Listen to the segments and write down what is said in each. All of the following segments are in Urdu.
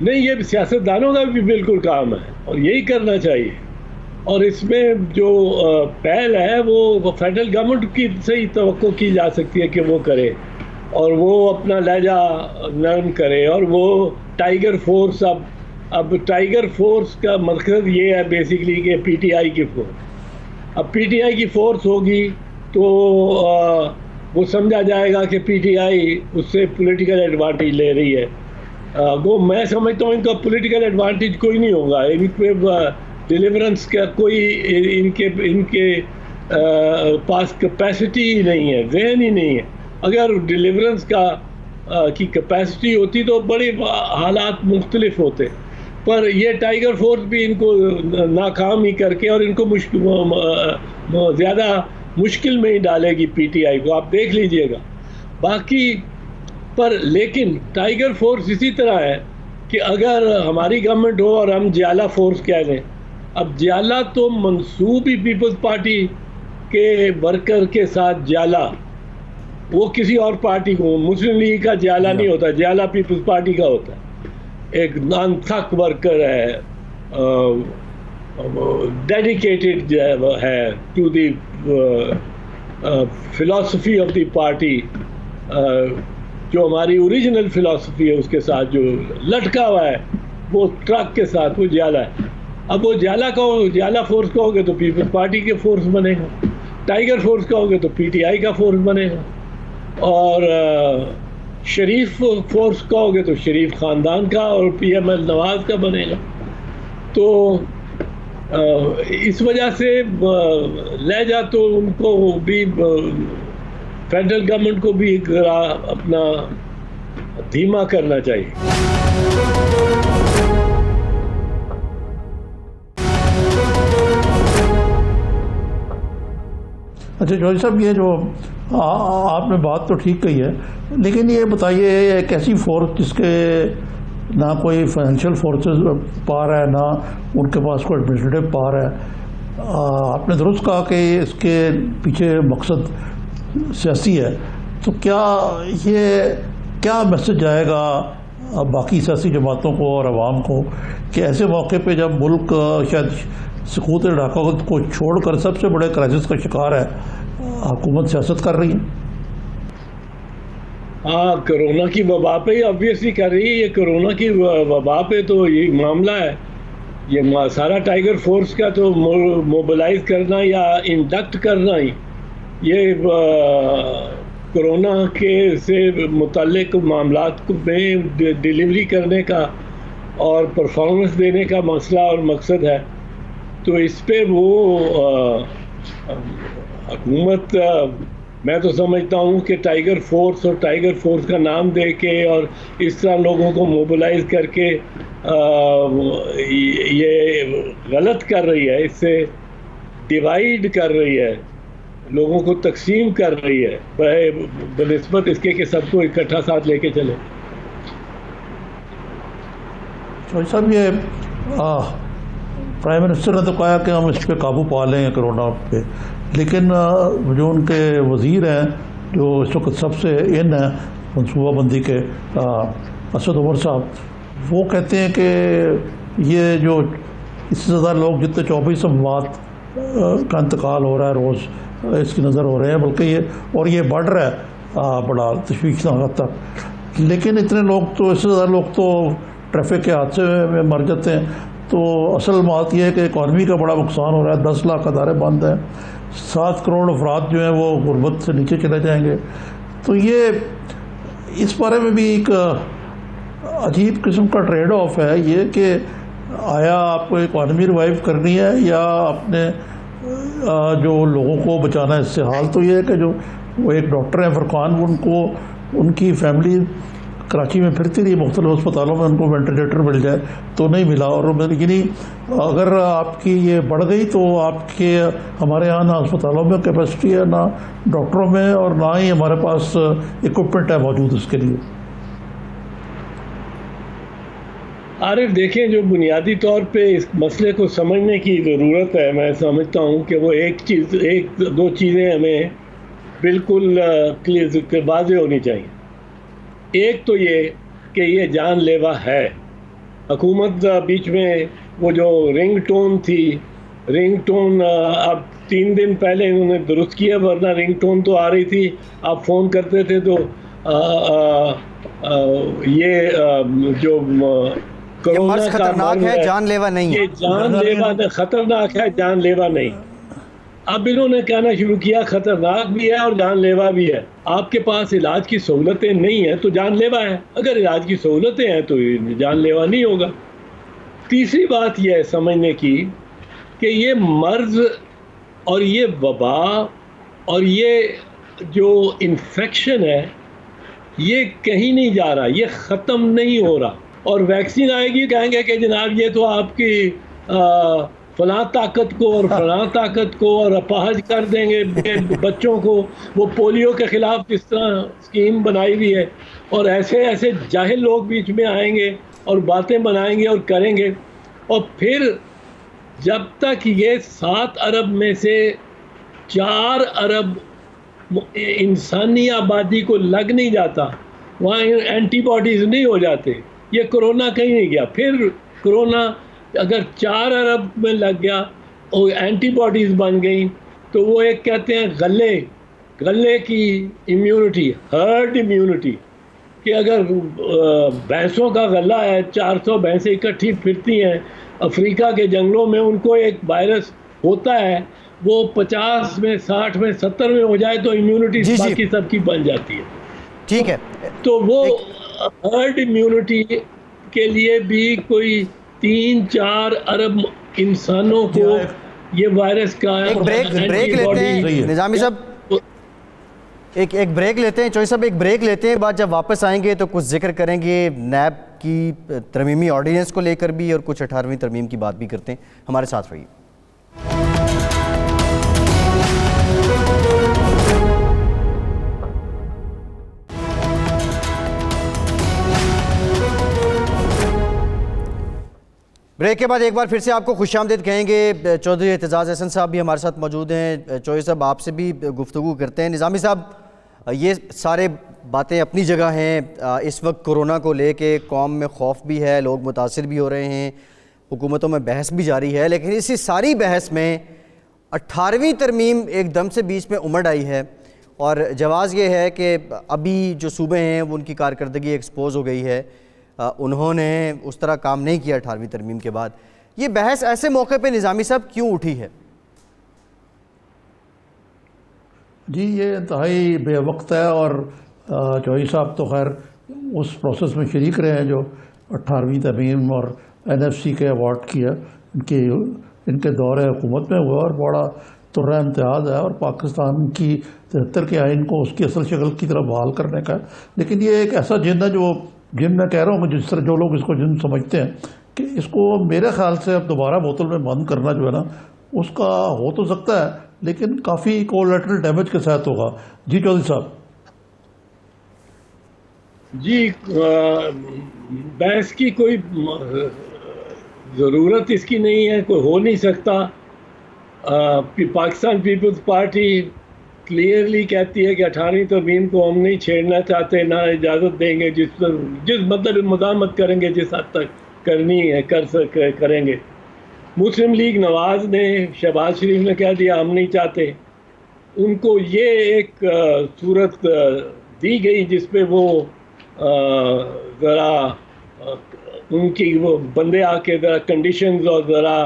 نہیں، یہ سیاستدانوں کا بھی بالکل کام ہے اور یہی کرنا چاہیے. اور اس میں جو پہل ہے وہ فیڈرل گورنمنٹ کی سے ہی توقع کی جا سکتی ہے کہ وہ کرے اور وہ اپنا لہجہ نرم کرے. اور وہ ٹائیگر فورس اب ٹائیگر فورس کا مقصد یہ ہے بیسیکلی کہ پی ٹی آئی کی فورس. اب پی ٹی آئی کی فورس ہوگی تو وہ سمجھا جائے گا کہ پی ٹی آئی اس سے پولیٹیکل ایڈوانٹیج لے رہی ہے. وہ میں سمجھتا ہوں ان کا پولیٹیکل ایڈوانٹیج کوئی نہیں ہوگا. ان پہ ڈیلیورنس کا کوئی ان کے پاس کیپیسٹی ہی نہیں ہے، ذہن ہی نہیں ہے. اگر ڈیلیورنس کی کیپیسٹی ہوتی تو بڑے حالات مختلف ہوتے. پر یہ ٹائیگر فورس بھی ان کو ناکام ہی کر کے اور ان کو زیادہ مشکل میں ہی ڈالے گی پی ٹی آئی کو. آپ دیکھ لیجئے گا باقی. پر لیکن ٹائیگر فورس اسی طرح ہے کہ اگر ہماری گورنمنٹ ہو اور ہم جیالہ فورس کہہ لیں، اب جیالہ تو منسوب ہی پیپلز پارٹی کے ورکر کے ساتھ جیالہ، وہ کسی اور پارٹی کو، مسلم لیگ کا جیالہ نہیں ہوتا، جیالہ پیپلز پارٹی کا ہوتا ہے. ایک نان تھک ورکر ہے، ڈیڈیکیٹڈ ہے to the philosophy of the party, جو ہماری اوریجنل فلاسفی ہے اس کے ساتھ جو لٹکا ہوا ہے وہ ٹرک کے ساتھ، وہ جیالہ ہے. اب وہ جیالہ فورس کہو گے تو پیپلز پارٹی کے فورس بنے گا، ٹائیگر فورس کہو گے تو پی ٹی آئی کا فورس بنے گا، اور شریف فورس کہو گے تو شریف خاندان کا اور پی ایم ایل نواز کا بنے گا. تو اس وجہ سے لہجہ تو ان کو بھی فیڈرل گورنمنٹ کو بھی اپنا دھیما کرنا چاہیے. اچھا جوہری صاحب، یہ جو آپ نے بات تو ٹھیک کہی ہے، لیکن یہ بتائیے ایک ایسی فورس جس کے نہ کوئی فائنینشیل فورسز پار ہے، نہ ان کے پاس کوئی ایڈمنسٹریٹو پار ہے. آپ نے درست کہا کہ اس کے پیچھے مقصد سیاسی ہے، تو کیا میسج جائے گا باقی سیاسی جماعتوں کو اور عوام کو کہ ایسے موقع پہ جب ملک شاید سکوت ڈھاکہ کو چھوڑ کر سب سے بڑے کرائسس کا شکار ہے، حکومت سیاست کر رہی ہے؟ ہاں، کرونا کی وبا پہ ہی آبویسلی کر رہی ہے. یہ کرونا کی وبا پہ تو یہ معاملہ ہے، یہ سارا ٹائیگر فورس کا تو موبلائز کرنا یا انڈکٹ کرنا ہی، یہ کرونا کے سے متعلق معاملات کو میں ڈیلیوری کرنے کا اور پرفارمنس دینے کا مسئلہ اور مقصد ہے. تو اس پہ وہ حکومت، میں تو سمجھتا ہوں کہ ٹائیگر فورس اور ٹائیگر فورس کا نام دے کے اور اس طرح لوگوں کو موبلائز کر کے یہ غلط کر رہی ہے. اس سے ڈیوائیڈ کر رہی ہے، لوگوں کو تقسیم کر رہی ہے بنسبت اس کے کہ سب کو اکٹھا ساتھ لے کے چلے. جوہری صاحب، یہ پرائم منسٹر نے تو کہا کہ ہم اس پہ قابو پا لیں گے کرونا پہ، لیکن جو ان کے وزیر ہیں جو اس وقت سب سے ان ہیں منصوبہ بندی کے، اسد عمر صاحب، وہ کہتے ہیں کہ یہ جو اس سے زیادہ لوگ جتنے 24 اموات کا انتقال ہو رہا ہے روز اس کی نظر ہو رہے ہیں، بلکہ یہ بڑھ رہا ہے بڑا تشویشناک حد تک. لیکن اتنے لوگ تو، اس سے زیادہ لوگ تو ٹریفک کے حادثے میں مر جاتے ہیں. تو اصل بات یہ ہے کہ اکانومی کا بڑا نقصان ہو رہا ہے، 10 لاکھ ادارے بند ہیں، 7 کروڑ افراد جو ہیں وہ غربت سے نیچے چلے جائیں گے. تو یہ اس بارے میں بھی ایک عجیب قسم کا ٹریڈ آف ہے یہ کہ آیا آپ کو اکانومی ریوائیو کرنی ہے یا اپنے جو لوگوں کو بچانا ہے اس سے. حال تو یہ ہے کہ جو وہ ایک ڈاکٹر ہیں فرقان، ان کی فیملی کراچی میں پھرتی رہی مختلف اسپتالوں میں، ان کو وینٹیلیٹر مل جائے تو نہیں ملا. اور یعنی اگر آپ کی یہ بڑھ گئی تو آپ کے ہمارے یہاں نہ اسپتالوں میں کیپیسٹی ہے، نہ ڈاکٹروں میں، اور نہ ہی ہمارے پاس اکوپمنٹ ہے موجود اس کے لیے. عارف دیکھیں، جو بنیادی طور پہ اس مسئلے کو سمجھنے کی ضرورت ہے، میں سمجھتا ہوں کہ وہ ایک دو چیزیں ہمیں بالکل واضح ہونی چاہیے. ایک تو یہ کہ یہ جان لیوا ہے، حکومت بیچ میں وہ جو رنگ ٹون تھی، رنگ ٹون اب 3 دن پہلے انہوں نے درست کیا، ورنہ رنگ ٹون تو آ رہی تھی، آپ فون کرتے تھے تو یہ جو یہ کرونا مرض کا خطرناک مرض ہے، جان لیوا نہیں ہے. یہ جان لیوا خطرناک ہے، جان لیوا نہیں. اب انہوں نے کہنا شروع کیا خطرناک بھی ہے اور جان لیوا بھی ہے. آپ کے پاس علاج کی سہولتیں نہیں ہیں تو جان لیوا ہے، اگر علاج کی سہولتیں ہیں تو جان لیوا نہیں ہوگا. تیسری بات یہ ہے سمجھنے کی کہ یہ مرض اور یہ وبا اور یہ جو انفیکشن ہے یہ کہیں نہیں جا رہا، یہ ختم نہیں ہو رہا. اور ویکسین آئے گی، کہیں گے کہ جناب یہ تو آپ کی فلاں طاقت کو اور فلاں طاقت کو اور اپاہج کر دیں گے بچوں کو. وہ پولیو کے خلاف جس طرح اسکیم بنائی ہوئی ہے، اور ایسے ایسے جاہل لوگ بیچ میں آئیں گے اور باتیں بنائیں گے اور کریں گے. اور پھر جب تک یہ 7 ارب میں سے 4 ارب انسانی آبادی کو لگ نہیں جاتا، وہاں اینٹی باڈیز نہیں ہو جاتے، یہ کرونا کہیں نہیں گیا. پھر کرونا اگر 4 ارب میں لگ گیا اور اینٹی باڈیز بن گئیں تو وہ ایک کہتے ہیں غلے کی امیونٹی، ہرڈ امیونٹی، کہ اگر بھینسوں کا غلہ ہے، 400 بھینسیں اکٹھی پھرتی ہیں افریقہ کے جنگلوں میں، ان کو ایک وائرس ہوتا ہے، وہ 50 میں 60 میں 70 میں ہو جائے تو امیونٹی باقی سب کی بن جاتی ہے. ٹھیک ہے، تو وہ ہرڈ امیونٹی کے لیے بھی کوئی 3-4 ارب انسانوں کو یہ وائرس کا ایک بریک لیتے ہیں نظامی صاحب، ایک بریک لیتے ہیں چوہی صاحب، ایک بریک لیتے ہیں. بعد جب واپس آئیں گے تو کچھ ذکر کریں گے نیب کی ترمیمی آرڈیننس کو لے کر بھی، اور کچھ 18ویں ترمیم کی بات بھی کرتے ہیں. ہمارے ساتھ رہیے. بریک کے بعد ایک بار پھر سے آپ کو خوش آمدید کہیں گے. چودھری اعتزاز احسن صاحب بھی ہمارے ساتھ موجود ہیں. چودھری صاحب آپ سے بھی گفتگو کرتے ہیں. نظامی صاحب، یہ سارے باتیں اپنی جگہ ہیں. اس وقت کرونا کو لے کے قوم میں خوف بھی ہے، لوگ متاثر بھی ہو رہے ہیں، حکومتوں میں بحث بھی جاری ہے، لیکن اسی ساری بحث میں 18ویں ترمیم ایک دم سے بیچ میں امڑ آئی ہے. اور جواز یہ ہے کہ ابھی جو صوبے ہیں وہ ان کی کارکردگی ایکسپوز ہو گئی ہے، انہوں نے اس طرح کام نہیں کیا 18ویں ترمیم کے بعد. یہ بحث ایسے موقع پہ نظامی صاحب کیوں اٹھی ہے؟ جی یہ انتہائی بے وقت ہے، اور چوہی صاحب تو خیر اس پروسیس میں شریک رہے ہیں جو 18ویں ترمیم اور NFC کے ایوارڈ کیا ان کے دور حکومت میں ہوا، اور بڑا ترہ امتیاز ہے، اور پاکستان کی 73 کے آئین کو اس کی اصل شکل کی طرف بحال کرنے کا. لیکن یہ ایک ایسا جن ہے جو جن میں کہہ رہا ہوں، جس طرح جو لوگ اس کو جن سمجھتے ہیں کہ اس کو میرے خیال سے اب دوبارہ بوتل میں بند کرنا جو ہے نا، اس کا ہو تو سکتا ہے لیکن کافی کولیٹرل ڈیمیج کے ساتھ ہوگا. جی چودھری صاحب. جی بحث کی کوئی ضرورت اس کی نہیں ہے، کوئی ہو نہیں سکتا. پاکستان پیپلز پارٹی کلیئرلی کہتی ہے کہ 18ویں ترمیم کو ہم نہیں چھیڑنا چاہتے، نہ اجازت دیں گے. جس مطلب مداحمت کریں گے جس حد تک کرنی ہے کریں گے. مسلم لیگ نواز نے، شہباز شریف نے کہہ دیا ہم نہیں چاہتے. ان کو یہ ایک صورت دی گئی جس پہ وہ ذرا ان کی وہ بندے آ کے ذرا کنڈیشنز اور ذرا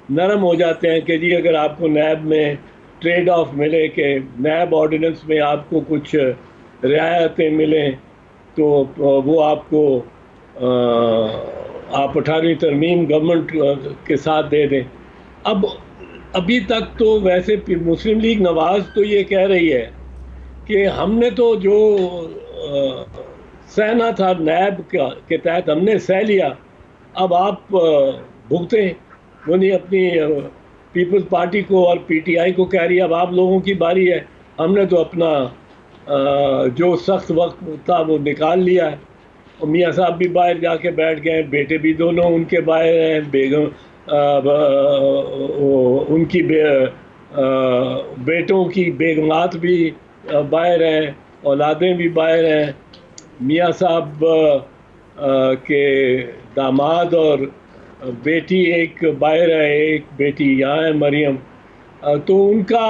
نرم ہو جاتے ہیں کہ جی اگر آپ کو نیب میں ٹریڈ آف ملے، کہ نیب آرڈیننس میں آپ کو کچھ رعایتیں ملیں تو وہ آپ کو آپ 18ویں ترمیم گورنمنٹ کے ساتھ دے دیں. ابھی تک تو ویسے مسلم لیگ نواز تو یہ کہہ رہی ہے کہ ہم نے تو جو سہنا تھا نیب کے تحت ہم نے سہ لیا، اب آپ بھگتیں. وہ نہیں اپنی پیپلز پارٹی کو اور PTI کو کہہ رہی ہے اب آپ لوگوں کی باری ہے، ہم نے تو اپنا جو سخت وقت تھا وہ نکال لیا ہے. اور میاں صاحب بھی باہر جا کے بیٹھ گئے ہیں، بیٹے بھی دونوں ان کے باہر ہیں، بیگم ان کی بیٹوں کی بیگمات بھی باہر ہیں، اولادیں بھی باہر ہیں. میاں صاحب کہ داماد اور بیٹی ایک باہر ہے، ایک بیٹی یہاں ہے مریم، تو ان کا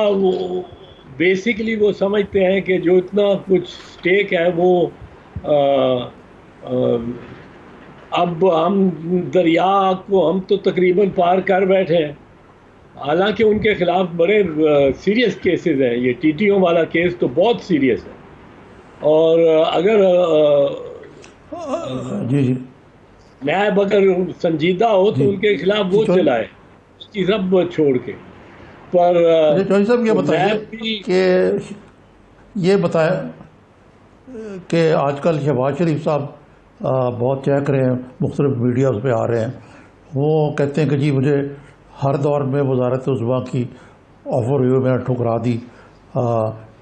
بیسکلی وہ سمجھتے ہیں کہ جو اتنا کچھ سٹیک ہے وہ اب ہم دریا کو ہم تو تقریباً پار کر بیٹھے ہیں، حالانکہ ان کے خلاف بڑے سیریس کیسز ہیں. یہ ٹی ٹی او والا کیس تو بہت سیریس ہے، اور اگر جی جی نیب اگر سنجیدہ ہو تو ان کے خلاف وہ چلائے یہ سب چھوڑ کے. پر چوہدری صاحب یہ بتائیے نیب بھی کہ یہ بتایا کہ آج کل شہباز شریف صاحب بہت چہک رہے ہیں، مختلف میڈیاز پہ آ رہے ہیں، وہ کہتے ہیں کہ جی مجھے ہر دور میں وزارت عظمیٰ کی آفر ہوئی میں نے ٹھکرا دی،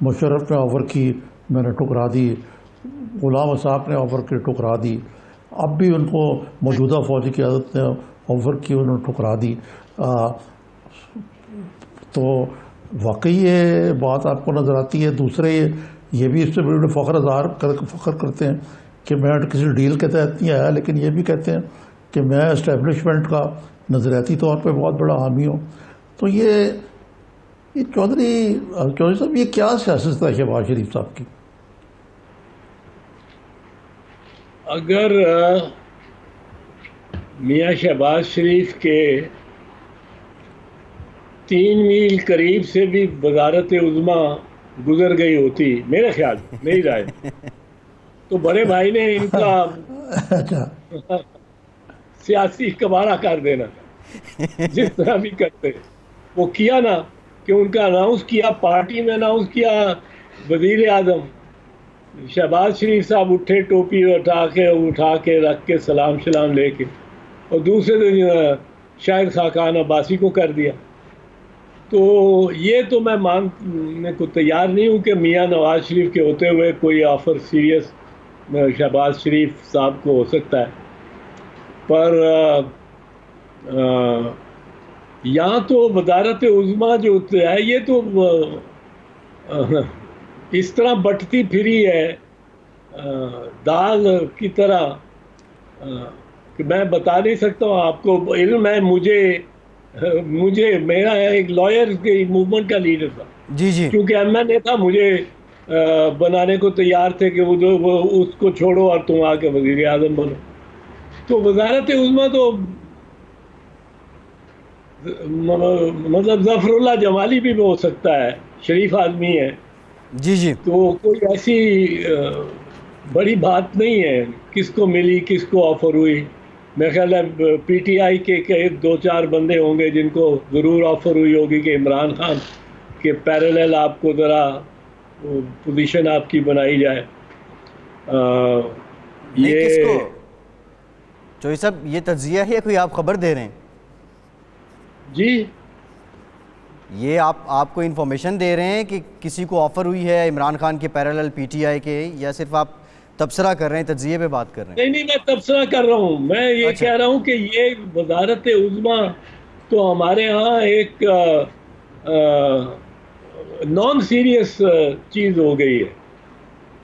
مشرف نے آفر کی میں نے ٹھکرا دی، غلام اسحاق نے آفر کی ٹھکرا دی، اب بھی ان کو موجودہ فوجی قیادت نے آفر کی انہوں نے ٹھکرا دی. تو واقعی یہ بات آپ کو نظر آتی ہے؟ دوسرے یہ بھی اس سے بڑے فخر کرتے ہیں کہ میں کسی ڈیل کے تحت نہیں آیا، لیکن یہ بھی کہتے ہیں کہ میں اسٹیبلشمنٹ کا نظریاتی طور پہ بہت بڑا حامی ہوں. تو یہ چودھری صاحب یہ کیا سیاست ہے شہباز شریف صاحب کی؟ اگر میاں شہباز شریف کے 3 میل قریب سے بھی وزارت عظمیٰ گزر گئی ہوتی، میرے خیال میری رائے، تو بڑے بھائی نے ان کا سیاسی کباڑہ کر دینا تھا، جس طرح بھی کرتے وہ کیا نا، کہ ان کا اناؤنس کیا، پارٹی میں اناؤنس کیا وزیر اعظم، شہباز شریف صاحب اٹھے ٹوپی اٹھا کے رکھ کے سلام لے کے، اور دوسرے دن شاہد خاقان عباسی کو کر دیا. تو یہ تو میں ماننے کو تیار نہیں ہوں کہ میاں نواز شریف کے ہوتے ہوئے کوئی آفر سیریس شہباز شریف صاحب کو ہو سکتا ہے. پر یہاں تو وزارت عظمیٰ جو ہے یہ تو اس طرح بٹتی پھری ہے دال کی طرح کہ میں بتا نہیں سکتا ہوں آپ کو. علم ہے مجھے میرا ایک لائر کی موومنٹ کا لیڈر تھا، جی جی، کیونکہ ایم این اے تھا، مجھے بنانے کو تیار تھے کہ وہ اس کو چھوڑو اور تم آ کے وزیر اعظم بنو. تو وزارت عظمیٰ تو مطلب ظفر اللہ جمالی بھی ہو سکتا ہے، شریف آدمی ہے، جی جی، تو کوئی ایسی بڑی بات نہیں ہے کس کو ملی کس کو آفر ہوئی. میرے خیال ہے پی ٹی آئی کے 2-4 بندے ہوں گے جن کو ضرور آفر ہوئی ہوگی کہ عمران خان کے پیرالل آپ کو ذرا پوزیشن آپ کی بنائی جائے. کس کو چوہدری صاحب یہ تجزیہ ہے کوئی آپ خبر دے رہے ہیں؟ جی یہ آپ کو انفارمیشن دے رہے ہیں کہ کسی کو آفر ہوئی ہے عمران خان کے پیرالل پی ٹی آئی کے، یا صرف آپ تبصرہ کر رہے ہیں، تجزیے پہ بات کر رہے ہیں؟ نہیں، میں تبصرہ کر رہا ہوں. میں یہ کہہ رہا ہوں کہ یہ وزارت عظمیٰ تو ہمارے ہاں ایک نان سیریس چیز ہو گئی ہے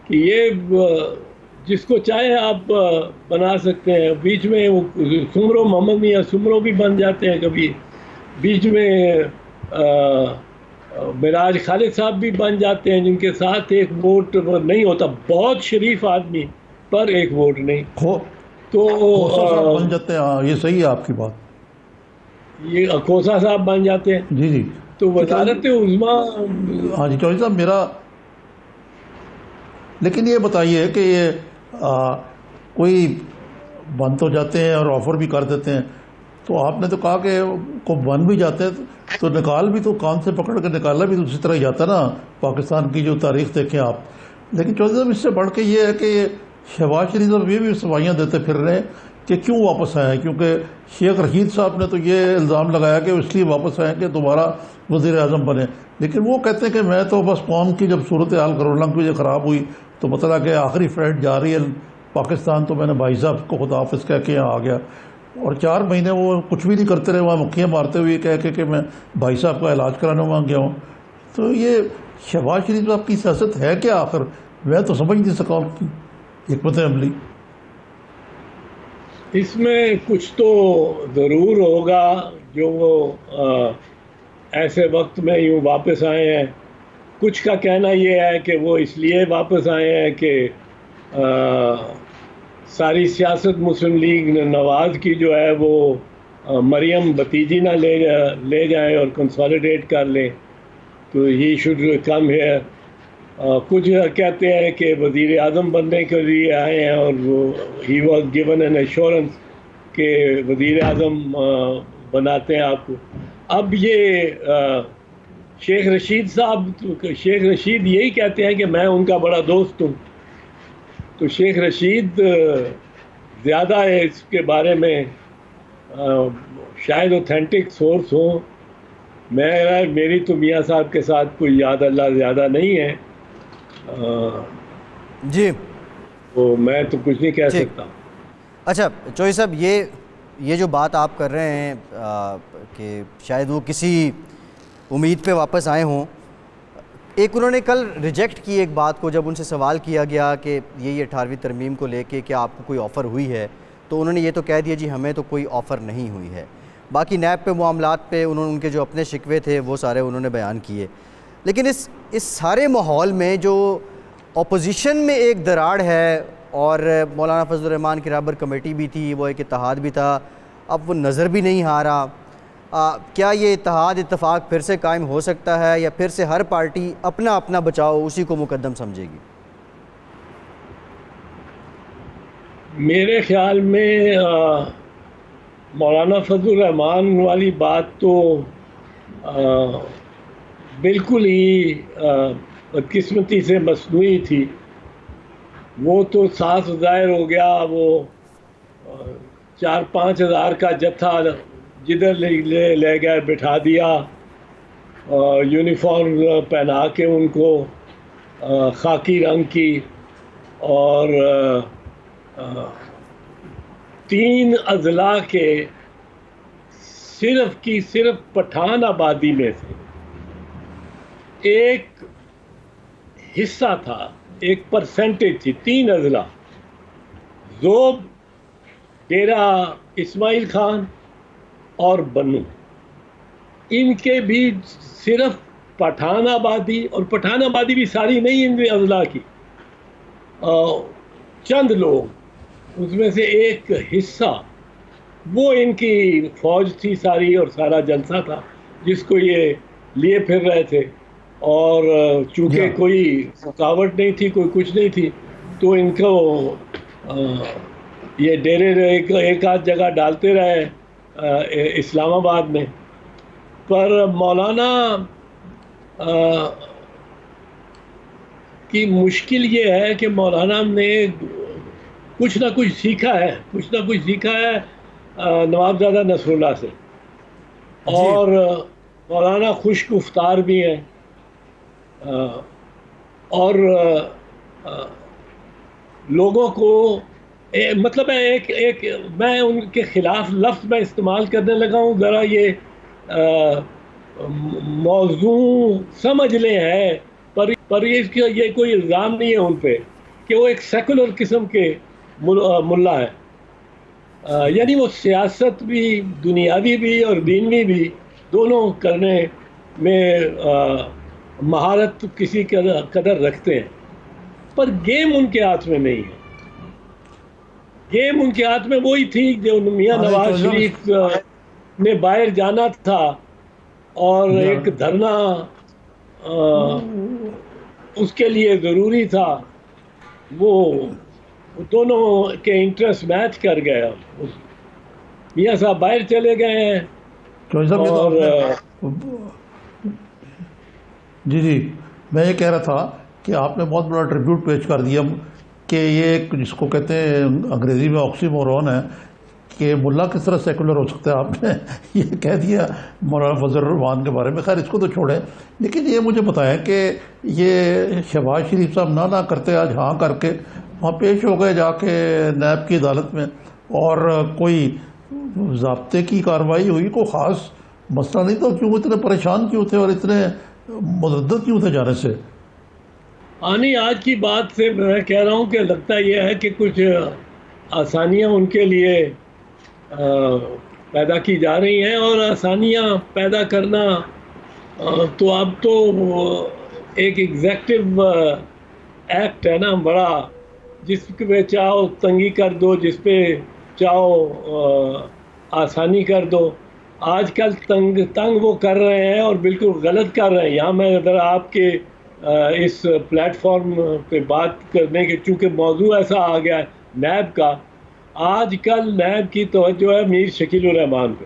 کہ یہ جس کو چاہے آپ بنا سکتے ہیں. بیچ میں سمرو محمد میاں سمرو بھی بن جاتے ہیں کبھی، بیچ میں مراج خالد صاحب بھی بن جاتے ہیں جن کے ساتھ ایک ووٹ نہیں ہوتا، بہت شریف آدمی پر ایک ووٹ نہیں. تو بن جاتے ہیں. ہاں یہ صحیح ہے آپ کی بات، یہ کھوسا صاحب بن جاتے ہیں. جی جی. تو وزارت عظمیٰ ہاں جی چوہدری صاحب میرا، لیکن یہ بتائیے کہ یہ کوئی بن تو جاتے ہیں اور آفر بھی کر دیتے ہیں، تو آپ نے تو کہا کہ کو بن بھی جاتے ہیں تو نکال بھی تو کان سے پکڑ کے نکالا بھی تو اسی طرح ہی جاتا نا. پاکستان کی جو تاریخ دیکھیں آپ. لیکن چوہدری صاحب اس سے بڑھ کے یہ ہے کہ شہباز شریف صاحب یہ بھی سوائیاں دیتے پھر رہے ہیں کہ کیوں واپس آئے ہیں، کیونکہ شیخ رشید صاحب نے تو یہ الزام لگایا کہ اس لیے واپس آئے کہ دوبارہ وزیر اعظم بنے. لیکن وہ کہتے ہیں کہ میں تو بس قوم کی جب صورتحال کروڑا کی خراب ہوئی تو پتہ لگا کہ آخری فلائٹ جا رہی ہے پاکستان، تو میں نے بھائی صاحب کو خدا حافظ کہہ کے یہاں آ گیا. اور 4 مہینے وہ کچھ بھی نہیں کرتے رہے، وہاں مکھیاں مارتے ہوئے کہہ کہ میں بھائی صاحب کا علاج کرانے وہاں گیا ہوں. تو یہ شہباز شریف صاحب کی سیاست ہے کیا آخر؟ میں تو سمجھ نہیں سکا ان کی حکمت عملی. اس میں کچھ تو ضرور ہوگا جو وہ ایسے وقت میں یوں واپس آئے ہیں. کچھ کا کہنا یہ ہے کہ وہ اس لیے واپس آئے ہیں کہ ساری سیاست مسلم لیگ نواز کی جو ہے وہ مریم بھتیجی نہ لے جائیں اور کنسالیڈیٹ کر لیں, تو ہی شوڈ کم ہیئر. کچھ کہتے ہیں کہ وزیر اعظم بننے کے لیے آئے ہیں اور وہ he was given an assurance کہ وزیر اعظم بناتے ہیں آپ کو. اب یہ شیخ رشید یہی کہتے ہیں کہ میں ان کا بڑا دوست ہوں, تو شیخ رشید زیادہ ہے اس کے بارے میں شاید اوتھینٹک سورس ہوں. میری تو میاں صاحب کے ساتھ کوئی یاد اللہ زیادہ نہیں ہے جی, تو میں تو کچھ نہیں کہہ سکتا. اچھا چوہی صاحب, یہ جو بات آپ کر رہے ہیں کہ شاید وہ کسی امید پہ واپس آئے ہوں, ایک انہوں نے کل ریجیکٹ کی ایک بات کو جب ان سے سوال کیا گیا کہ یہ 18ویں ترمیم کو لے کے کہ آپ کو کوئی آفر ہوئی ہے, تو انہوں نے یہ تو کہہ دیا جی ہمیں تو کوئی آفر نہیں ہوئی ہے. باقی نیب پہ معاملات پہ ان کے جو اپنے شکوے تھے وہ سارے انہوں نے بیان کیے. لیکن اس سارے ماحول میں جو اپوزیشن میں ایک دراڑ ہے, اور مولانا فضل الرحمان کی رہبر کمیٹی بھی تھی, وہ ایک اتحاد بھی تھا, اب وہ نظر بھی نہیں آ رہا. کیا یہ اتحاد اتفاق پھر سے قائم ہو سکتا ہے, یا پھر سے ہر پارٹی اپنا اپنا بچاؤ اسی کو مقدم سمجھے گی؟ میرے خیال میں مولانا فضل الرحمان والی بات تو بالکل ہی بدقسمتی سے مصنوعی تھی. وہ تو صاف ظاہر ہو گیا, وہ 4-5 ہزار کا جتھا جدھر لے گئے بٹھا دیا, یونیفارم پہنا کے ان کو خاکی رنگ کی, اور 3 اضلاع کے صرف پٹھان آبادی میں سے ایک حصہ تھا, ایک پرسنٹیج تھی, 3 اضلاع, ذوب, ڈیرہ اسماعیل خان اور بنو. ان کے بھی صرف پٹھان آبادی, اور پٹھان آبادی بھی ساری نہیں ان اضلاع کی, چند لوگ, اس میں سے ایک حصہ وہ ان کی فوج تھی ساری, اور سارا جلسہ تھا جس کو یہ لیے پھر رہے تھے. اور چونکہ کوئی رکاوٹ نہیں تھی, کوئی کچھ نہیں تھی, تو ان کو یہ ڈیرے ایک آدھ جگہ ڈالتے رہے اسلام آباد میں. پر مولانا کی مشکل یہ ہے کہ مولانا نے کچھ نہ کچھ سیکھا ہے نوابزادہ نصر اللہ سے, اور مولانا خوش گفتار بھی ہیں, اور لوگوں کو مطلب ہے ایک میں ان کے خلاف لفظ میں استعمال کرنے لگا ہوں, ذرا یہ موضوع سمجھ لیں ہے, پر یہ کوئی الزام نہیں ہے ان پہ کہ وہ ایک سیکولر قسم کے ملا ہے. یعنی وہ سیاست بھی, دنیاوی بھی اور دینوی بھی دونوں کرنے میں مہارت کسی قدر رکھتے ہیں, پر گیم ان کے ہاتھ میں نہیں ہے. گیم ان کے ہاتھ میں وہی تھی جو میاں نواز شریف نے باہر جانا تھا, اور ایک دھرنا اس کے لیے ضروری تھا. وہ دونوں کے انٹرسٹ میچ کر گیا. میاں صاحب باہر چلے گئے ہیں, اور جی میں یہ کہہ رہا تھا کہ آپ نے بہت بڑا ٹریبیوٹ پیش کر دیا کہ یہ ایک جس کو کہتے ہیں انگریزی میں آکسی مورون ہے کہ ملا کس طرح سیکولر ہو سکتا ہے. آپ نے یہ کہہ دیا مولانا فضل الرحمان کے بارے میں. خیر اس کو تو چھوڑیں, لیکن یہ مجھے بتائیں کہ یہ شہباز شریف صاحب نہ کرتے آج ہاں کر کے وہاں پیش ہو گئے جا کے نیب کی عدالت میں, اور کوئی ضابطے کی کارروائی ہوئی, کوئی خاص مسئلہ نہیں تو کیوں اتنے پریشان کیوں تھے اور اتنے متردد کیوں تھے جانے سے؟ نہیں, آج کی بات سے میں کہہ رہا ہوں کہ لگتا یہ ہے کہ کچھ آسانیاں ان کے لیے پیدا کی جا رہی ہیں، اور آسانیاں پیدا کرنا تو اب تو ایک ایگزیکٹو ایکٹ ہے نا بڑا، جس پہ چاہو تنگی کر دو، جس پہ چاہو آسانی کر دو۔ آج کل تنگ وہ کر رہے ہیں اور بالکل غلط کر رہے ہیں۔ یہاں میں اگر آپ کے اس پلیٹ فارم پہ بات کرنے کے، چونکہ موضوع ایسا آ گیا ہے نیب کا، آج کل نیب کی توجہ ہے میر شکیل الرحمان پہ،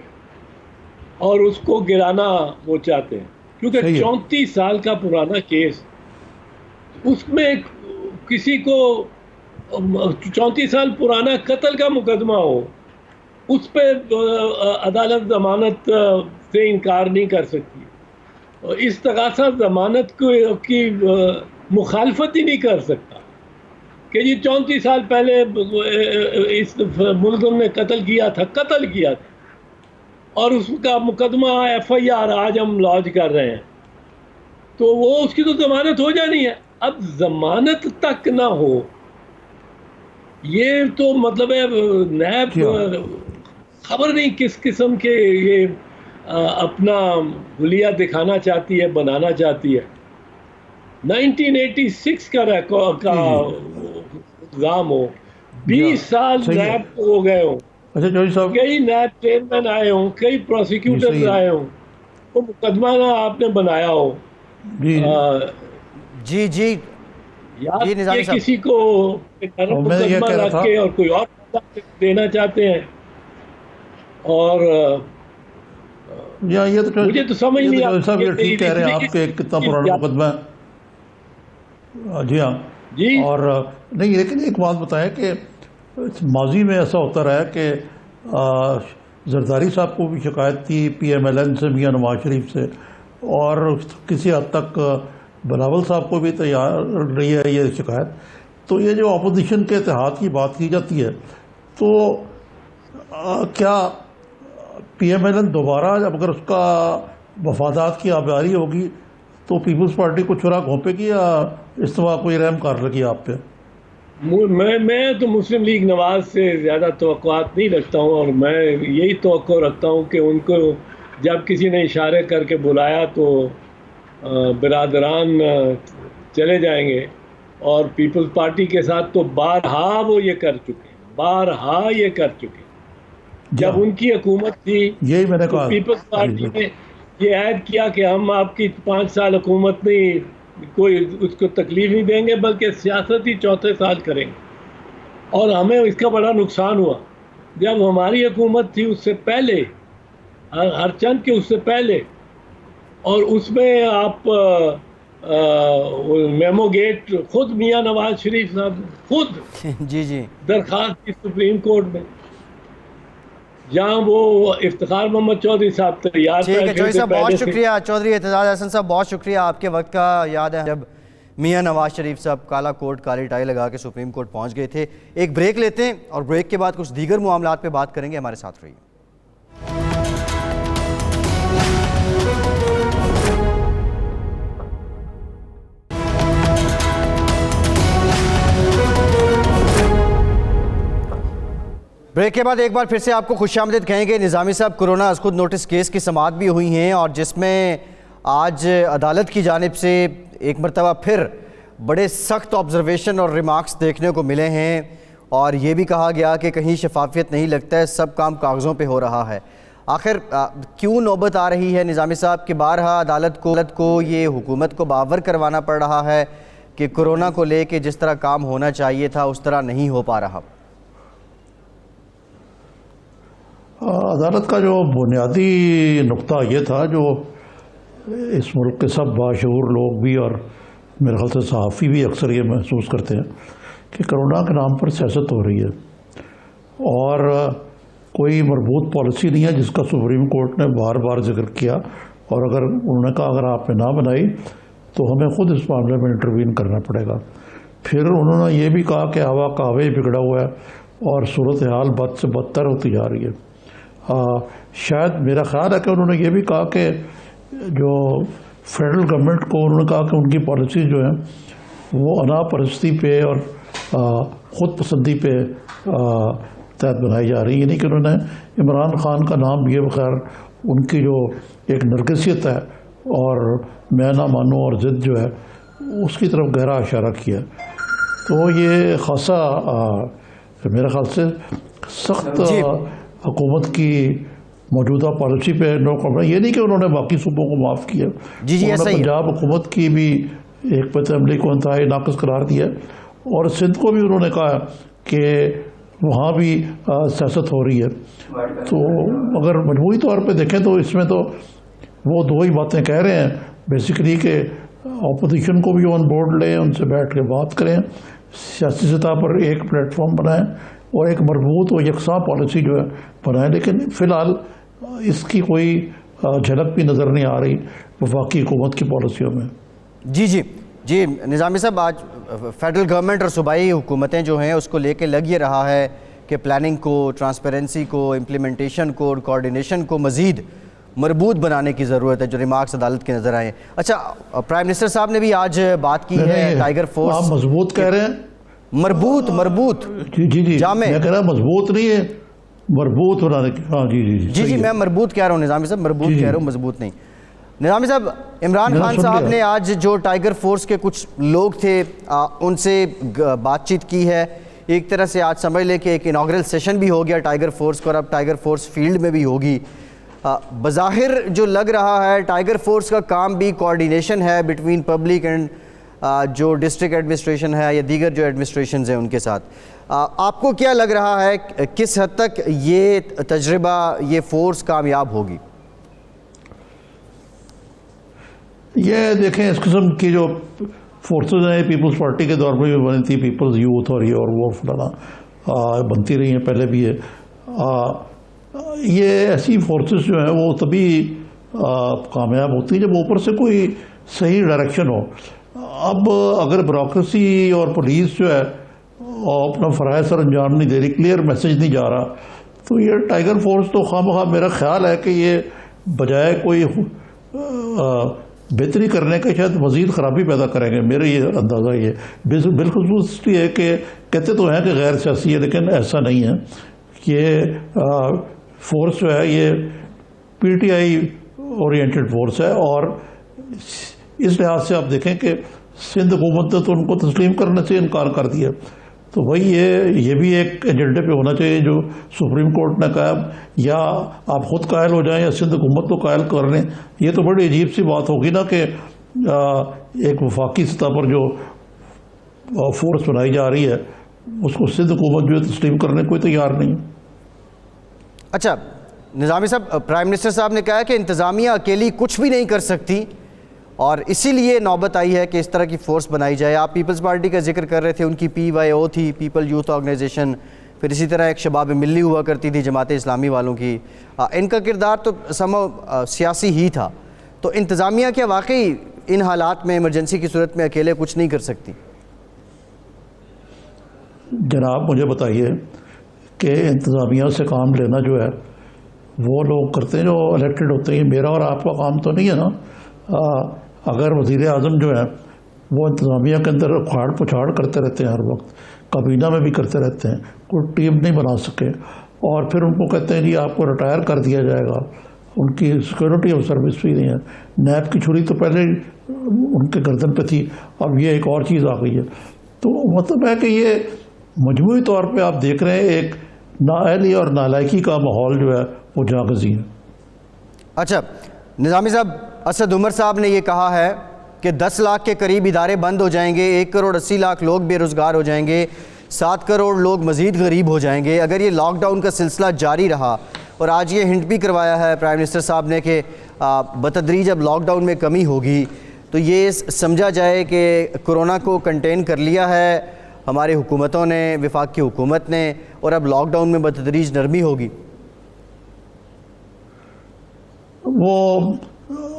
اور اس کو گرانا وہ چاہتے ہیں، کیونکہ 34 سال کا پرانا کیس، اس میں کسی کو 34 سال پرانا قتل کا مقدمہ ہو، اس پہ عدالت ضمانت سے انکار نہیں کر سکتی، استغاثہ ضمانت کی مخالفت ہی نہیں کر سکتا کہ یہ 34 سال پہلے اس ملزم نے قتل کیا تھا، اور اس کا مقدمہ FIR آج ہم لانچ کر رہے ہیں، تو وہ اس کی تو ضمانت ہو جانی ہے۔ اب ضمانت تک نہ ہو، یہ تو مطلب ہے نیب خبر نہیں کس قسم کے یہ اپنا حلیہ دکھانا چاہتی ہے، بنانا چاہتی ہے۔ 1986 کا الزام ہو، 20 سال نیب کو ہو گئے ہوں، کئی نیب چیئرمین آئے ہوں، کئی پروسیکیوٹرز آئے ہوں، وہ مقدمہ نہ آپ نے بنایا ہو، جی یا کسی کو مقدمہ رکھ کے اور کوئی اور دینا چاہتے ہیں، اور مجھے تو سمجھ نہیں آتا ٹھیک کہہ رہے ہیں آپ کے کتنا پرانا مقدمہ ہے۔ جی ہاں جی، اور نہیں، لیکن ایک بات بتائیں کہ ماضی میں ایسا ہوتا رہا کہ زرداری صاحب کو بھی شکایت تھی PMLN سے، میاں نواز شریف سے، اور کسی حد تک بلاول صاحب کو بھی تیار رہی ہے یہ شکایت۔ تو یہ جو اپوزیشن کے اتحاد کی بات کی جاتی ہے، تو کیا PMLN دوبارہ اگر اس کا مفادات کی آبیاری ہوگی تو پیپلز پارٹی کو چھرا گھونپے گی، یا استوا کوئی رحم کر لگی آپ پہ؟ میں تو مسلم لیگ نواز سے زیادہ توقعات نہیں رکھتا ہوں، اور میں یہی توقع رکھتا ہوں کہ ان کو جب کسی نے اشارے کر کے بلایا تو برادران چلے جائیں گے، اور پیپلز پارٹی کے ساتھ تو بارہا وہ یہ کر چکے، جب ان کی حکومت تھی یہی میں نے کہا، پیپلز پارٹی نے یہ عہد کیا کہ ہم آپ کی 5 سال حکومت نہیں، کوئی اس کو تکلیف نہیں دیں گے، بلکہ سیاست ہی 4 سال کریں گے، اور ہمیں اس کا بڑا نقصان ہوا۔ جب ہماری حکومت تھی اس سے پہلے، ہر چند کے اس سے پہلے، اور اس میں آپ میمو گیٹ خود میاں نواز شریف صاحب خود جی درخواست کی سپریم کورٹ میں، جہاں وہ افتخار محمد چودھری صاحب تیار ٹھیک ہے چودھری صاحب، بہت شکریہ چودھری اعتزاز احسن صاحب، بہت شکریہ آپ کے وقت کا۔ یاد ہے جب میاں نواز شریف صاحب کالا کوٹ کالی ٹائی لگا کے سپریم کورٹ پہنچ گئے تھے۔ ایک بریک لیتے ہیں اور بریک کے بعد کچھ دیگر معاملات پہ بات کریں گے، ہمارے ساتھ رہیے۔ بریک کے بعد ایک بار پھر سے آپ کو خوش آمدید کہیں گے۔ نظامی صاحب، کورونا از خود نوٹس کیس کی سماعت بھی ہوئی ہیں، اور جس میں آج عدالت کی جانب سے ایک مرتبہ پھر بڑے سخت آبزرویشن اور ریمارکس دیکھنے کو ملے ہیں، اور یہ بھی کہا گیا کہ کہیں شفافیت نہیں لگتا ہے، سب کام کاغذوں پہ ہو رہا ہے۔ آخر کیوں نوبت آ رہی ہے نظامی صاحب کہ بارہا عدالت کو یہ حکومت کو باور کروانا پڑ رہا ہے کہ کورونا کو لے کے جس طرح کام ہونا چاہیے تھا اس طرح نہیں ہو پا رہا؟ عدالت کا جو بنیادی نقطہ یہ تھا، جو اس ملک کے سب باشعور لوگ بھی اور میرے خیال سے صحافی بھی اکثر یہ محسوس کرتے ہیں کہ کرونا کے نام پر سیاست ہو رہی ہے، اور کوئی مربوط پالیسی نہیں ہے جس کا سپریم کورٹ نے بار بار ذکر کیا، اور اگر انہوں نے کہا اگر آپ نے نہ بنائی تو ہمیں خود اس معاملے میں انٹروین کرنا پڑے گا۔ پھر انہوں نے یہ بھی کہا کہ ہوا کعوے بگڑا ہوا ہے اور صورتحال بد سے بدتر ہوتی جا رہی ہے۔ شاید میرا خیال ہے کہ انہوں نے یہ بھی کہا کہ جو فیڈرل گورنمنٹ کو انہوں نے کہا کہ ان کی پالیسی جو ہے وہ انا پرستی پہ اور خود پسندی پہ تحت بنائی جا رہی ہے. یعنی کہ انہوں نے عمران خان کا نام بھی بغیر ان کی جو ایک نرگسیت ہے اور میں نہ مانوں اور ضد جو ہے اس کی طرف گہرا اشارہ کیا. تو یہ خاصا میرے خیال سے سخت حکومت کی موجودہ پالیسی پہ نو کامنٹ. یہ نہیں کہ انہوں نے باقی صوبوں کو معاف کیا, انہوں نے پنجاب حکومت کی بھی ایک پتہ عملی کو انتہائی ناقص قرار دیا, اور سندھ کو بھی انہوں نے کہا کہ وہاں بھی سیاست ہو رہی ہے. تو اگر مجموعی طور پہ دیکھیں تو اس میں تو وہ دو ہی باتیں کہہ رہے ہیں بیسیکلی کہ اپوزیشن کو بھی آن بورڈ لیں, ان سے بیٹھ کے بات کریں, سیاسی سطح پر ایک پلیٹ فارم بنائیں اور ایک مربوط و یکساں پالیسی جو ہے بنائیں. لیکن فی الحال اس کی کوئی جھلک بھی نظر نہیں آ رہی وفاقی حکومت کی پالیسیوں میں. جی نظامی صاحب, آج فیڈرل گورنمنٹ اور صوبائی حکومتیں جو ہیں اس کو لے کے لگ یہ رہا ہے کہ پلاننگ کو, ٹرانسپیرنسی کو, امپلیمنٹیشن کو اور کوارڈینیشن کو مزید مربوط بنانے کی ضرورت ہے, جو ریمارکس عدالت کے نظر آئے. اچھا, پرائم منسٹر صاحب نے بھی آج بات کی ہے ٹائیگر فورس. آپ مضبوط کہہ رہے ہیں, مربوط جی جامع. میں کہہ رہا مضبوط نہیں ہے, مربوط بنانے کی. ہاں جی میں مربوط کہہ رہا ہوں نظامی صاحب, مربوط کہہ رہا ہوں, مضبوط نہیں. نظامی صاحب, عمران خان صاحب نے آج جو ٹائیگر فورس کے کچھ لوگ تھے ان سے بات چیت کی ہے. ایک طرح سے آج سمجھ لے کہ ایک اناگرل سیشن بھی ہو گیا ٹائیگر فورس کا, اور اب ٹائیگر فورس فیلڈ میں بھی ہوگی. بظاہر جو لگ رہا ہے ٹائیگر فورس کا کام بھی کوارڈینیشن ہے بٹوین پبلک اینڈ جو ڈسٹرکٹ ایڈمنسٹریشن ہے یا دیگر جو ایڈمنسٹریشنز ہیں ان کے ساتھ. آپ کو کیا لگ رہا ہے کس حد تک یہ تجربہ, یہ فورس کامیاب ہوگی؟ یہ دیکھیں, اس قسم کی جو فورسز ہیں پیپلز پارٹی کے دور میں بھی بنی تھی, پیپلز یوتھ اور یہ اور وہ فلانا بنتی رہی ہیں پہلے بھی ہے. یہ ایسی فورسز جو ہیں وہ تبھی کامیاب ہوتی ہیں جب اوپر سے کوئی صحیح ڈائریکشن ہو. اب اگر بیوروکریسی اور پولیس جو ہے اپنا فرائض سر انجام نہیں دے رہی, کلیئر میسج نہیں جا رہا, تو یہ ٹائیگر فورس تو خواہ میرا خیال ہے کہ یہ بجائے کوئی بہتری کرنے کا شاید مزید خرابی پیدا کریں گے. میرا یہ اندازہ یہ بالخصوص یہ ہے کہ کہتے تو ہیں کہ غیر سیاسی ہے, لیکن ایسا نہیں ہے. یہ فورس جو ہے یہ P T I oriented force ہے, اور اس لحاظ سے آپ دیکھیں کہ سندھ حکومت نے تو ان کو تسلیم کرنے سے انکار کر دیا. تو بھائی یہ بھی ایک ایجنڈے پہ ہونا چاہیے جو سپریم کورٹ نے کہا, یا آپ خود قائل ہو جائیں یا سندھ حکومت کو قائل کر لیں. یہ تو بڑی عجیب سی بات ہوگی نا کہ ایک وفاقی سطح پر جو فورس بنائی جا رہی ہے اس کو سندھ حکومت جو ہے تسلیم کرنے کوئی تیار نہیں. اچھا نظامی صاحب, پرائم منسٹر صاحب نے کہا کہ انتظامیہ اکیلی کچھ بھی نہیں کر سکتی اور اسی لیے نوبت آئی ہے کہ اس طرح کی فورس بنائی جائے. آپ پیپلز پارٹی کا ذکر کر رہے تھے, ان کی PYO تھی, پیپل یوتھ آرگنائزیشن, پھر اسی طرح ایک شباب ملی ہوا کرتی تھی جماعت اسلامی والوں کی. ان کا کردار تو سیاسی ہی تھا. تو انتظامیہ کیا واقعی ان حالات میں ایمرجنسی کی صورت میں اکیلے کچھ نہیں کر سکتی؟ جناب مجھے بتائیے کہ انتظامیہ سے کام لینا جو ہے وہ لوگ کرتے ہیں جو الیکٹڈ ہوتے ہیں. میرا اور آپ کا کام تو نہیں ہے نا. اگر وزیر اعظم جو ہے وہ انتظامیہ کے اندر اکھاڑ پچھاڑ کرتے رہتے ہیں, ہر وقت کابینہ میں بھی کرتے رہتے ہیں, کوئی ٹیم نہیں بنا سکے, اور پھر ان کو کہتے ہیں جی آپ کو ریٹائر کر دیا جائے گا, ان کی سیکورٹی آف سروس بھی نہیں ہے. نیب کی چھری تو پہلے ان کے گردن پہ تھی, اب یہ ایک اور چیز آ گئی ہے. تو مطلب ہے کہ یہ مجموعی طور پہ آپ دیکھ رہے ہیں ایک نااہلی اور نالائکی کا ماحول جو ہے وہ جاغزی ہے. اچھا نظامی صاحب, اسد عمر صاحب نے یہ کہا ہے کہ 10 لاکھ کے قریب ادارے بند ہو جائیں گے, 1 کروڑ 80 لاکھ لوگ بے روزگار ہو جائیں گے, 7 کروڑ لوگ مزید غریب ہو جائیں گے اگر یہ لاک ڈاؤن کا سلسلہ جاری رہا. اور آج یہ ہنٹ بھی کروایا ہے پرائم منسٹر صاحب نے کہ بتدریج اب لاک ڈاؤن میں کمی ہوگی, تو یہ سمجھا جائے کہ کرونا کو کنٹین کر لیا ہے ہماری حکومتوں نے, وفاق کی حکومت نے, اور اب لاک ڈاؤن میں بتدریج نرمی ہوگی. وہ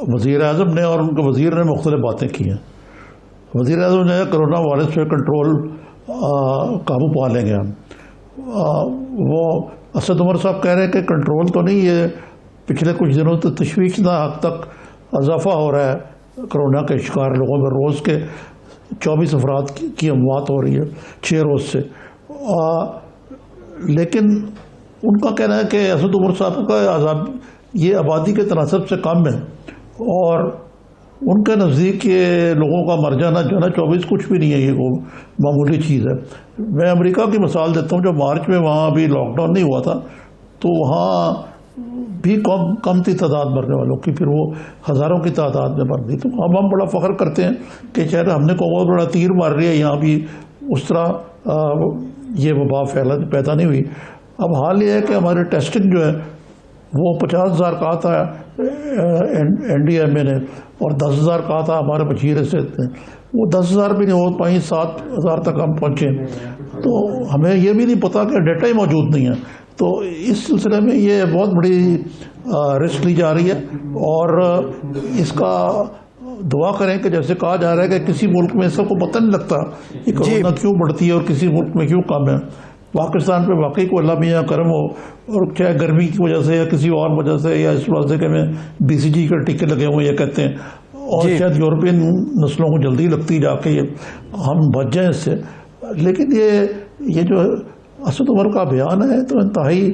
وزیر اعظم نے اور ان کے وزیر نے مختلف باتیں کی ہیں. وزیر اعظم نے کرونا وائرس پہ کنٹرول قابو پا لیں گے ہم. وہ اسد عمر صاحب کہہ رہے ہیں کہ کنٹرول تو نہیں, یہ پچھلے کچھ دنوں سے تشویشناک حد تک اضافہ ہو رہا ہے کرونا کے شکار لوگوں میں. روز کے 24 افراد کی اموات ہو رہی ہے 6 روز سے. لیکن ان کا کہنا ہے کہ اسد عمر صاحب کا عذاب یہ آبادی کے تناسب سے کم ہے، اور ان کے نزدیک یہ لوگوں کا مر جانا جو ہے نا 24 کچھ بھی نہیں ہے، یہ کوئی معمولی چیز ہے۔ میں امریکہ کی مثال دیتا ہوں، جو مارچ میں وہاں ابھی لاک ڈاؤن نہیں ہوا تھا تو وہاں بھی کم تھی تعداد مرنے والوں کی، پھر وہ ہزاروں کی تعداد میں مر گئی۔ تو اب ہم بڑا فخر کرتے ہیں کہ شاید ہم نے کوئی بہت بڑا تیر مار رہی ہے، یہاں بھی اس طرح یہ وبا پیدا نہیں ہوئی۔ اب حال یہ ہے کہ ہماری ٹیسٹنگ جو ہے وہ 50,000 کہا تھا این ڈی ایم اے نے، اور 10,000 کہا تھا ہمارے وزیر صحت نے، وہ 10,000 بھی نہیں ہو پائیں، 7,000 تک ہم پہنچے۔ تو ہمیں یہ بھی نہیں پتا کہ ڈیٹا ہی موجود نہیں ہے، تو اس سلسلے میں یہ بہت بڑی رسک لی جا رہی ہے، اور اس کا دعا کریں کہ جیسے کہا جا رہا ہے کہ کسی ملک میں سب کو پتہ نہیں لگتا کہ کورونا کیوں بڑھتی ہے اور کسی ملک میں کیوں کم ہے۔ پاکستان پہ واقعی کو اللہ میاں کرم ہو، اور چاہے گرمی کی وجہ سے یا کسی اور وجہ سے یا اس وجہ سے کہ میں بی سی جی کے ٹیکے لگے ہوئے یہ کہتے ہیں، اور شاید یورپین نسلوں کو جلدی لگتی جا کے ہم بچ جائیں اس سے۔ لیکن یہ جو اسد عمر کا بیان ہے تو انتہائی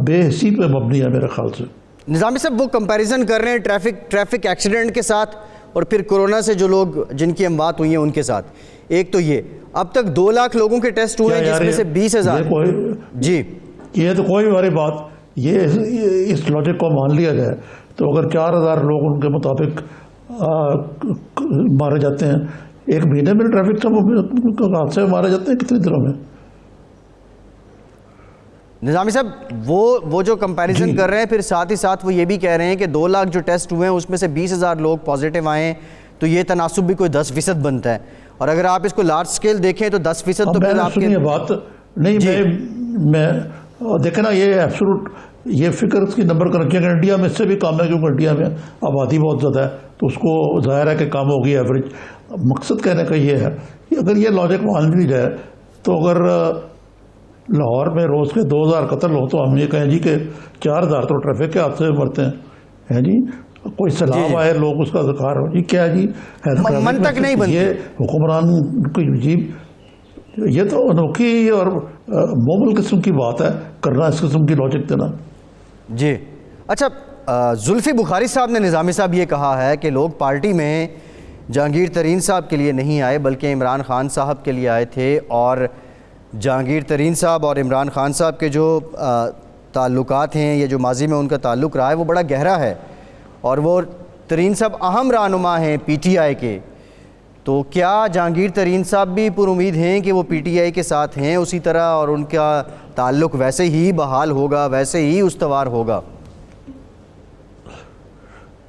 بے حسی پہ مبنی ہے میرے خیال سے۔ نظامی صاحب وہ کمپیریزن کر رہے ہیں ٹریفک ایکسیڈنٹ کے ساتھ اور پھر کورونا سے جو لوگ جن کی اموات ہوئی ہیں ان کے ساتھ۔ ایک تو یہ اب تک 2 لاکھ لوگوں کے ٹیسٹ ہوئے ہیں جس میں سے 20,000۔ جی یہ تو کوئی باری بات، یہ اس لاجک کو مان لیا جائے تو اگر 4,000 لوگ ان کے مطابق مارے جاتے ہیں ایک مہینے میں، ٹریفک سے حادثے میں مارے جاتے ہیں کتنے دنوں میں؟ نظامی صاحب وہ جو کمپیریزن کر رہے ہیں، پھر ساتھ ہی ساتھ وہ یہ بھی کہہ رہے ہیں کہ 2 لاکھ جو ٹیسٹ ہوئے ہیں اس میں سے 20,000 لوگ پازیٹیو آئے ہیں، تو یہ تناسب بھی کوئی 10% بنتا ہے، اور اگر آپ اس کو لارج سکیل دیکھیں تو 10% تو پھر آپ کے بات نہیں، میں دیکھیں نا یہ ایبسولوٹ یہ فکر کی نمبر کر رکھیں کہ انڈیا میں اس سے بھی کم ہے، کیونکہ انڈیا میں آبادی بہت زیادہ ہے تو اس کو ظاہر ہے کہ کم ہوگی ایوریج۔ مقصد کہنے کا یہ ہے کہ اگر یہ لاجک مان لی جائے تو اگر لاہور میں روز کے 2,000 قتل ہو تو ہم یہ کہیں جی کہ 4,000 تو ٹریفک کے حادثے میں مرتے ہیں جی، کوئی سیلاب آئے لوگ اس کا ذکر ہو، یہ کیا جی منطق نہیں بنتی۔ یہ حکمران کی عجیب، یہ تو انوکھی اور مومل قسم کی بات ہے کرنا، اس قسم کی لاجک دینا۔ جی اچھا، زلفی بخاری صاحب نے نظامی صاحب یہ کہا ہے کہ لوگ پارٹی میں جہانگیر ترین صاحب کے لیے نہیں آئے بلکہ عمران خان صاحب کے لیے آئے تھے، اور جہانگیر ترین صاحب اور عمران خان صاحب کے جو تعلقات ہیں، یہ جو ماضی میں ان کا تعلق رہا ہے وہ بڑا گہرا ہے، اور وہ ترین صاحب اہم رہنما ہیں پی ٹی آئی کے۔ تو کیا جہانگیر ترین صاحب بھی پر امید ہیں کہ وہ پی ٹی آئی کے ساتھ ہیں اسی طرح، اور ان کا تعلق ویسے ہی بحال ہوگا، ویسے ہی استوار ہوگا؟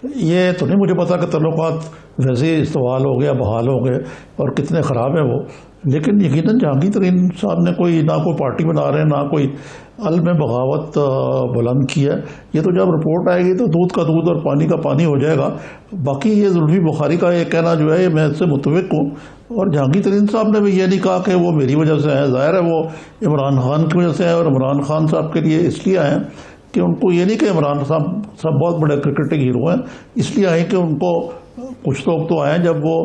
یہ تو نہیں مجھے پتا کہ تعلقات ویسے ہی استوال ہو گیا، بحال ہو گئے اور کتنے خراب ہیں وہ، لیکن یقیناً جہانگیر ترین صاحب نے نہ کوئی پارٹی بنا رہے ہیں، نہ کوئی علم بغاوت بلند کی ہے۔ یہ تو جب رپورٹ آئے گی تو دودھ کا دودھ اور پانی کا پانی ہو جائے گا۔ باقی یہ زلفی بخاری کا یہ کہنا جو ہے میں اس سے متفق ہوں، اور جہانگیر ترین صاحب نے بھی یہ نہیں کہا کہ وہ میری وجہ سے ہیں، ظاہر ہے وہ عمران خان کی وجہ سے ہیں، اور عمران خان صاحب کے لیے اس لیے آئے ہیں کہ ان کو یہ نہیں کہ عمران صاحب بہت بڑے کرکٹنگ ہیرو ہیں، اس لیے آئے کہ ان کو کچھ لوگ تو آئے جب وہ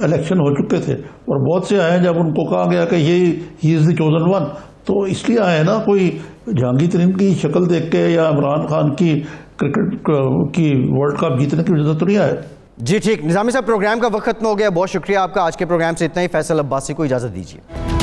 الیکشن ہو چکے تھے، اور بہت سے آئے جب ان کو کہا گیا کہ ہی از دی چوزن ون، تو اس لیے آئے نا۔ کوئی جہانگیر ترین کی شکل دیکھ کے یا عمران خان کی کرکٹ کی ورلڈ کپ جیتنے کی وجہ سے تو نہیں آئے۔ جی ٹھیک، نظامی صاحب پروگرام کا وقت ختم ہو گیا، بہت شکریہ آپ کا، آج کے پروگرام سے اتنا ہی۔ فیصل عباسی کو اجازت دیجیے۔